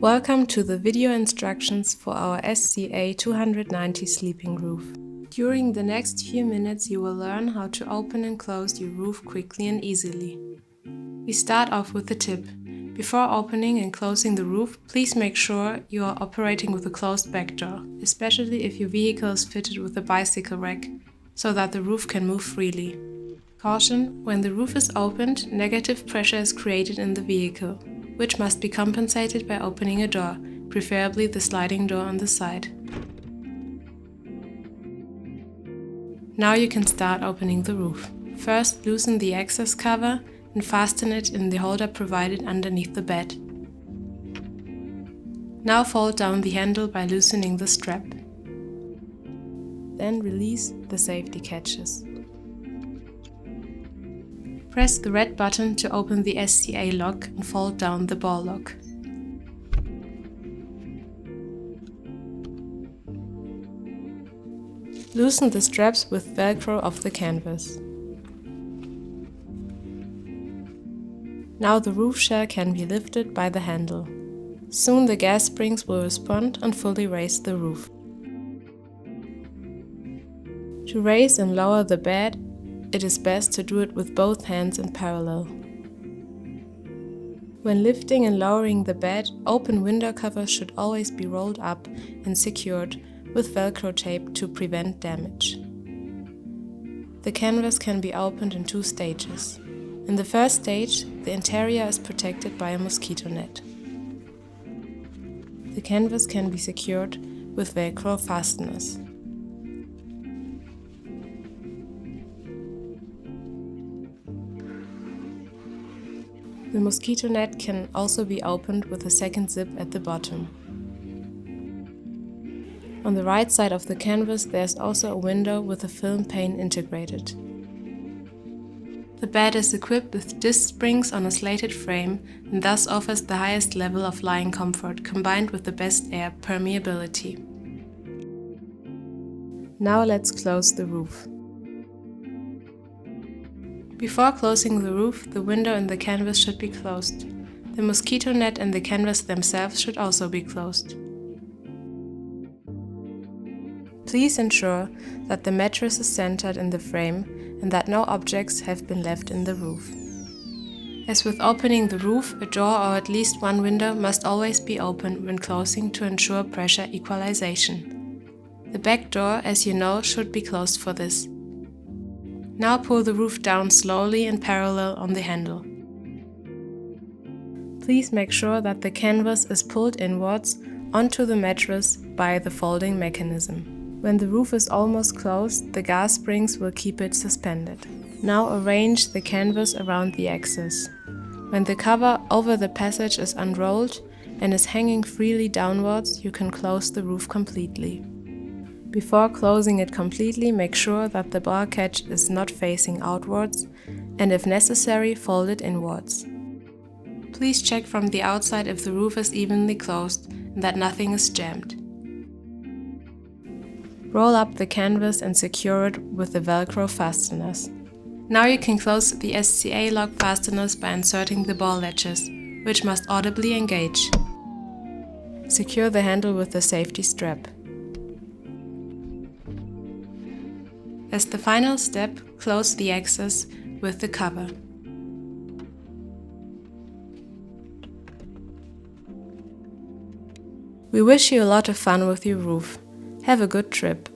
Welcome to the video instructions for our SCA 290 sleeping roof. During the next few minutes you will learn how to open and close your roof quickly and easily. We start off with the tip. Before opening and closing the roof, please make sure you are operating with a closed back door, especially if your vehicle is fitted with a bicycle rack, so that the roof can move freely. Caution: when the roof is opened, negative pressure is created in the vehicle, which must be compensated by opening a door, preferably the sliding door on the side. Now you can start opening the roof. First, loosen the access cover and fasten it in the holder provided underneath the bed. Now fold down the handle by loosening the strap. Then release the safety catches. Press the red button to open the SCA lock and fold down the ball lock. Loosen the straps with Velcro off the canvas. Now the roof shell can be lifted by the handle. Soon the gas springs will respond and fully raise the roof. To raise and lower the bed, it is best to do it with both hands in parallel. When lifting and lowering the bed, open window covers should always be rolled up and secured with Velcro tape to prevent damage. The canvas can be opened in 2 stages. In the first stage, the interior is protected by a mosquito net. The canvas can be secured with Velcro fasteners. The mosquito net can also be opened with a second zip at the bottom. On the right side of the canvas there is also a window with a film pane integrated. The bed is equipped with disc springs on a slated frame and thus offers the highest level of lying comfort combined with the best air permeability. Now let's close the roof. Before closing the roof, the window and the canvas should be closed. The mosquito net and the canvas themselves should also be closed. Please ensure that the mattress is centered in the frame and that no objects have been left in the roof. As with opening the roof, a door or at least one window must always be open when closing to ensure pressure equalization. The back door, as you know, should be closed for this. Now pull the roof down slowly and parallel on the handle. Please make sure that the canvas is pulled inwards onto the mattress by the folding mechanism. When the roof is almost closed, the gas springs will keep it suspended. Now arrange the canvas around the axis. When the cover over the passage is unrolled and is hanging freely downwards, you can close the roof completely. Before closing it completely, make sure that the bar catch is not facing outwards and if necessary, fold it inwards. Please check from the outside if the roof is evenly closed and that nothing is jammed. Roll up the canvas and secure it with the Velcro fasteners. Now you can close the SCA lock fasteners by inserting the ball latches, which must audibly engage. Secure the handle with the safety strap. As the final step, close the access with the cover. We wish you a lot of fun with your roof. Have a good trip.